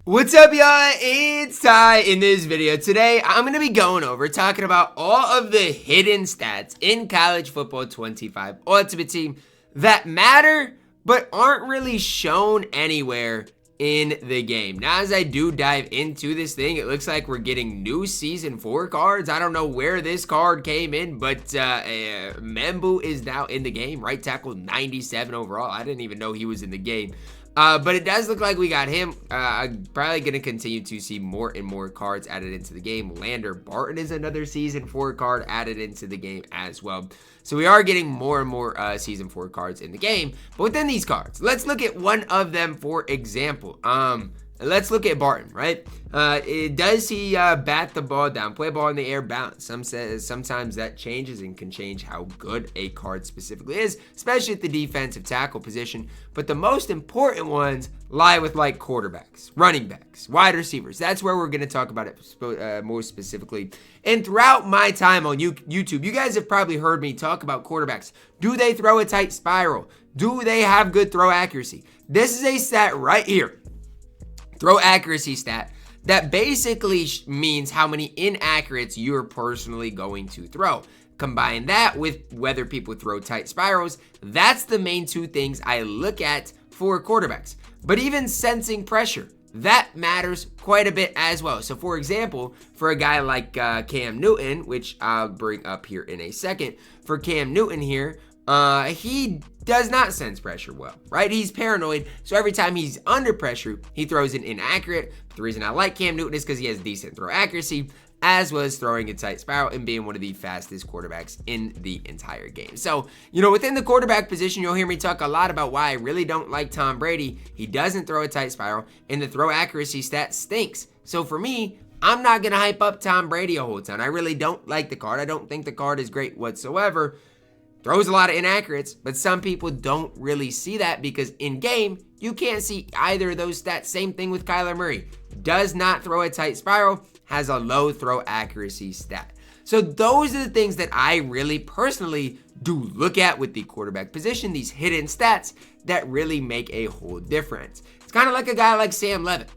What's up, y'all? It's Ty. In this video today, I'm going to be going over talking about all of the hidden stats in College Football 25 Ultimate Team that matter but aren't really shown anywhere in the game. Now, as I do dive into this thing, it looks like we're getting new Season 4 cards. I don't know where this card came in, but Membu is now in the game. Right tackle, 97 overall. I didn't even know he was in the game. But it does look like we got him. I'm probably going to continue to see more and more cards added into the game. Lander Barton is another Season 4 card added into the game as well. So we are getting more and more Season 4 cards in the game. But within these cards, let's look at one of them, for example. Let's look at Barton, right? Does he bat the ball down, play ball in the air, balance? Sometimes that changes and can change how good a card specifically is, especially at the defensive tackle position. But the most important ones lie with like quarterbacks, running backs, wide receivers. That's where we're going to talk about it more specifically. And throughout my time on YouTube, you guys have probably heard me talk about quarterbacks. Do they throw a tight spiral? Do they have good throw accuracy? This is a stat right here. Throw accuracy stat that basically means how many inaccurates you're personally going to throw. Combine that with whether people throw tight spirals. That's the main two things I look at for quarterbacks. But even sensing pressure, that matters quite a bit as well. So for example, for a guy like Cam Newton, which I'll bring up here in a second, for Cam Newton here, he does not sense pressure well, right? He's paranoid, so every time he's under pressure, he throws an inaccurate. But the reason I like Cam Newton is because he has decent throw accuracy, as well as throwing a tight spiral and being one of the fastest quarterbacks in the entire game. So, within the quarterback position, you'll hear me talk a lot about why I really don't like Tom Brady. He doesn't throw a tight spiral, and the throw accuracy stat stinks. So for me, I'm not going to hype up Tom Brady a whole ton. I really don't like the card. I don't think the card is great whatsoever. Throws a lot of inaccurates, but some people don't really see that because in game, you can't see either of those stats. Same thing with Kyler Murray. Does not throw a tight spiral, has a low throw accuracy stat. So those are the things that I really personally do look at with the quarterback position, these hidden stats that really make a whole difference. It's kind of like a guy like Sam Levitt,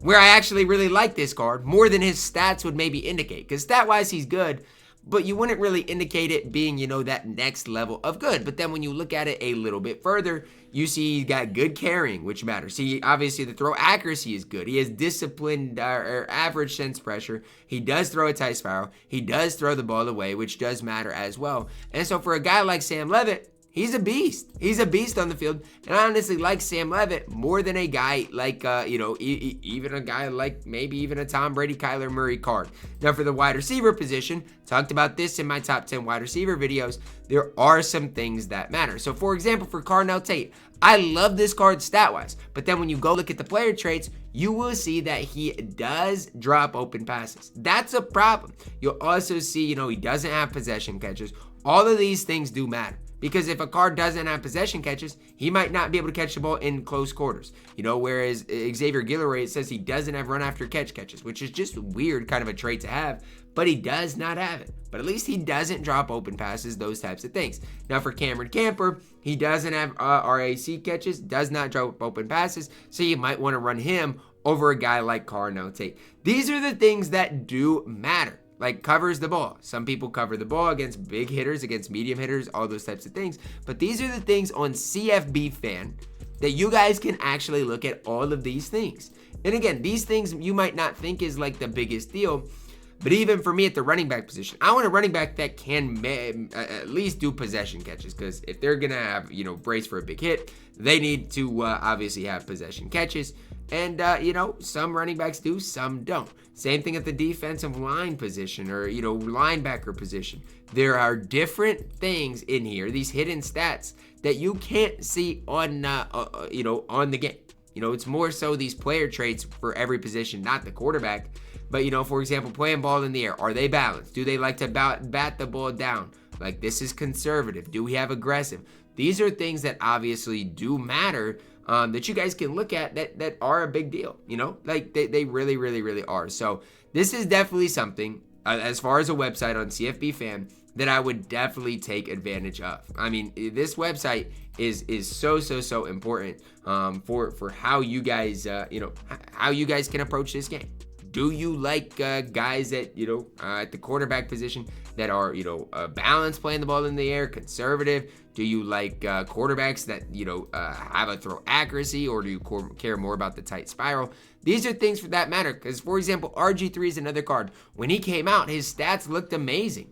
where I actually really like this card more than his stats would maybe indicate, because stat-wise he's good, but you wouldn't really indicate it being, that next level of good. But then when you look at it a little bit further, you see he's got good carrying, which matters. See, obviously the throw accuracy is good. He has disciplined or average sense pressure. He does throw a tight spiral. He does throw the ball away, which does matter as well. And so for a guy like Sam Levitt, he's a beast. He's a beast on the field. And I honestly like Sam Levitt more than a guy like, even a guy like maybe even a Tom Brady, Kyler Murray card. Now for the wide receiver position, talked about this in my top 10 wide receiver videos, there are some things that matter. So for example, for Carnell Tate, I love this card stat-wise. But then when you go look at the player traits, you will see that he does drop open passes. That's a problem. You'll also see, he doesn't have possession catches. All of these things do matter. Because if a card doesn't have possession catches, he might not be able to catch the ball in close quarters. Whereas Xavier Guillory, it says he doesn't have run after catch catches, which is just weird kind of a trait to have, but he does not have it. But at least he doesn't drop open passes, those types of things. Now for Cameron Camper, he doesn't have RAC catches, does not drop open passes, so you might want to run him over a guy like Carnell Tate. These are the things that do matter. Like covers the ball. Some people cover the ball against big hitters, against medium hitters, all those types of things. But these are the things on CFB Fan that you guys can actually look at all of these things. And again, these things you might not think is like the biggest deal. But even for me at the running back position, I want a running back that can at least do possession catches. Because if they're going to have, brace for a big hit, they need to obviously have possession catches. And, some running backs do, some don't. Same thing at the defensive line position or, linebacker position. There are different things in here, these hidden stats that you can't see on, on the game. It's more so these player traits for every position, not the quarterback. But, for example, playing ball in the air, are they balanced? Do they like to bat the ball down? Like, this is conservative. Do we have aggressive? These are things that obviously do matter that you guys can look at that are a big deal, like they really, really, really are. So this is definitely something as far as a website on CFB Fan that I would definitely take advantage of. I mean, this website is so important for how you guys how you guys can approach this game. Do you like guys that at the quarterback position that are balanced, playing the ball in the air, conservative? Do you like quarterbacks that have a throw accuracy, or do you care more about the tight spiral? These are things for that matter. Because for example, RG3 is another card. When he came out, his stats looked amazing.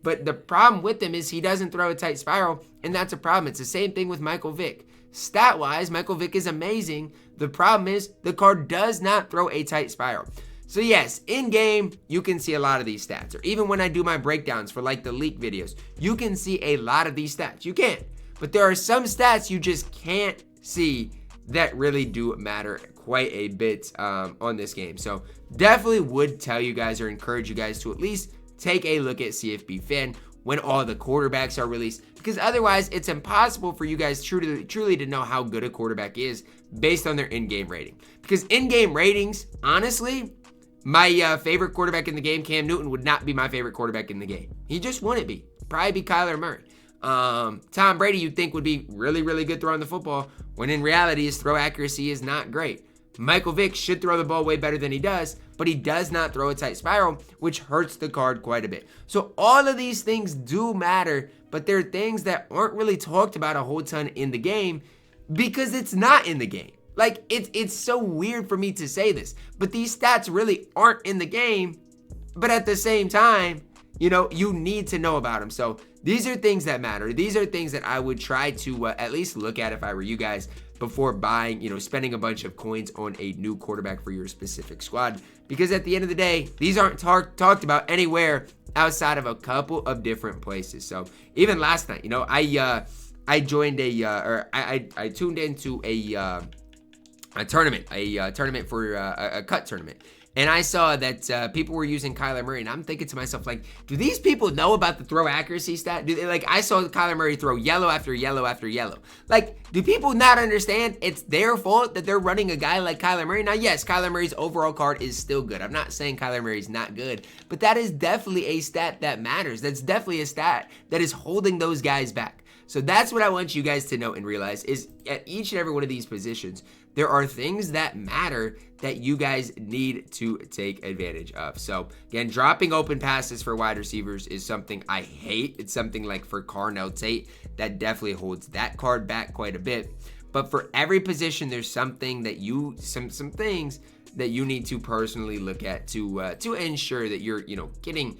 But the problem with him is he doesn't throw a tight spiral, and that's a problem. It's the same thing with Michael Vick. Stat-wise, Michael Vick is amazing. The problem is the card does not throw a tight spiral. So yes, in-game, you can see a lot of these stats. Or even when I do my breakdowns for like the leak videos, you can see a lot of these stats. You can. But there are some stats you just can't see that really do matter quite a bit on this game. So definitely would tell you guys or encourage you guys to at least take a look at CFB Fan when all the quarterbacks are released, because otherwise it's impossible for you guys truly to know how good a quarterback is based on their in-game rating. Because in-game ratings, honestly, my favorite quarterback in the game, Cam Newton, would not be my favorite quarterback in the game. He just wouldn't be. Probably be Kyler Murray. Tom Brady, you'd think would be really good throwing the football, when in reality his throw accuracy is not great. Michael Vick should throw the ball way better than he does, but he does not throw a tight spiral, which hurts the card quite a bit. So all of these things do matter, but they're things that aren't really talked about a whole ton in the game because it's not in the game. Like, it's so weird for me to say this, but these stats really aren't in the game, but at the same time, you need to know about them. So these are things that matter. These are things that I would try to at least look at if I were you guys before buying, spending a bunch of coins on a new quarterback for your specific squad. Because at the end of the day, these aren't talked about anywhere outside of a couple of different places. So even last night, I joined I tuned into a tournament for a cut tournament. And I saw that people were using Kyler Murray, and I'm thinking to myself, like, do these people know about the throw accuracy stat? Do they, like, I saw Kyler Murray throw yellow after yellow after yellow. Like, do people not understand it's their fault that they're running a guy like Kyler Murray? Now, yes, Kyler Murray's overall card is still good. I'm not saying Kyler Murray's not good, but that is definitely a stat that matters. That's definitely a stat that is holding those guys back. So that's what I want you guys to know and realize is at each and every one of these positions, there are things that matter that you guys need to take advantage of. So again, dropping open passes for wide receivers is something I hate. It's something like for Carnell Tate that definitely holds that card back quite a bit. But for every position, there's something that some things that you need to personally look at to ensure that you're getting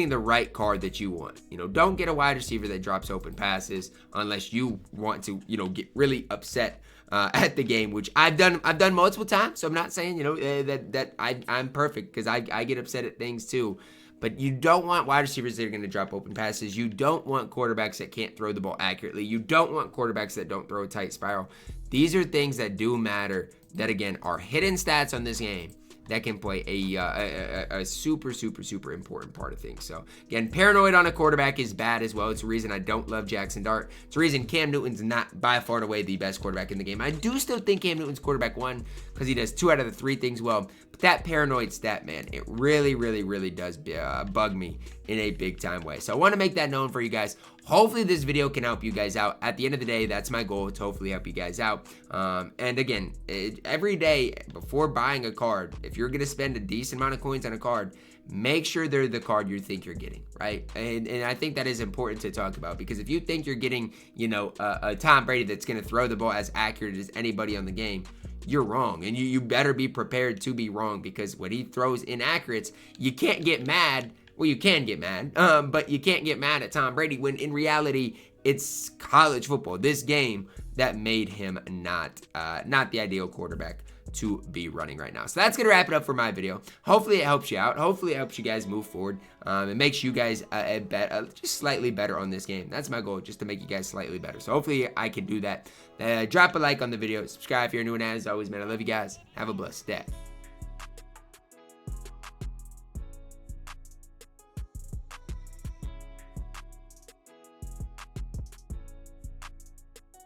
the right card that you want. Don't get a wide receiver that drops open passes unless you want to get really upset at the game, which I've done multiple times. So I'm not saying that I'm perfect, because I get upset at things too. But you don't want wide receivers that are going to drop open passes. You don't want quarterbacks that can't throw the ball accurately. You don't want quarterbacks that don't throw a tight spiral. These are things that do matter, that again are hidden stats on this game that can play a super important part of things. So again, paranoid on a quarterback is bad as well. It's the reason I don't love Jackson Dart. It's the reason Cam Newton's not by far and away the best quarterback in the game. I do still think Cam Newton's quarterback 1 because he does 2 out of the 3 things well. But that paranoid stat, man, it really does bug me in a big time way. So I want to make that known for you guys. Hopefully this video can help you guys out. At the end of the day, that's my goal, to hopefully help you guys out. And again, every day before buying a card, if you're going to spend a decent amount of coins on a card, make sure they're the card you think you're getting, right? And I think that is important to talk about, because if you think you're getting, a Tom Brady that's going to throw the ball as accurate as anybody on the game, you're wrong. And you better be prepared to be wrong, because when he throws inaccurates, you can't get mad. Well, you can get mad, but you can't get mad at Tom Brady when in reality, it's college football, this game, that made him not the ideal quarterback to be running right now. So that's going to wrap it up for my video. Hopefully it helps you out. Hopefully it helps you guys move forward. It makes you guys just slightly better on this game. That's my goal, just to make you guys slightly better. So hopefully I can do that. Drop a like on the video. Subscribe if you're new, and as always, man, I love you guys. Have a blessed day.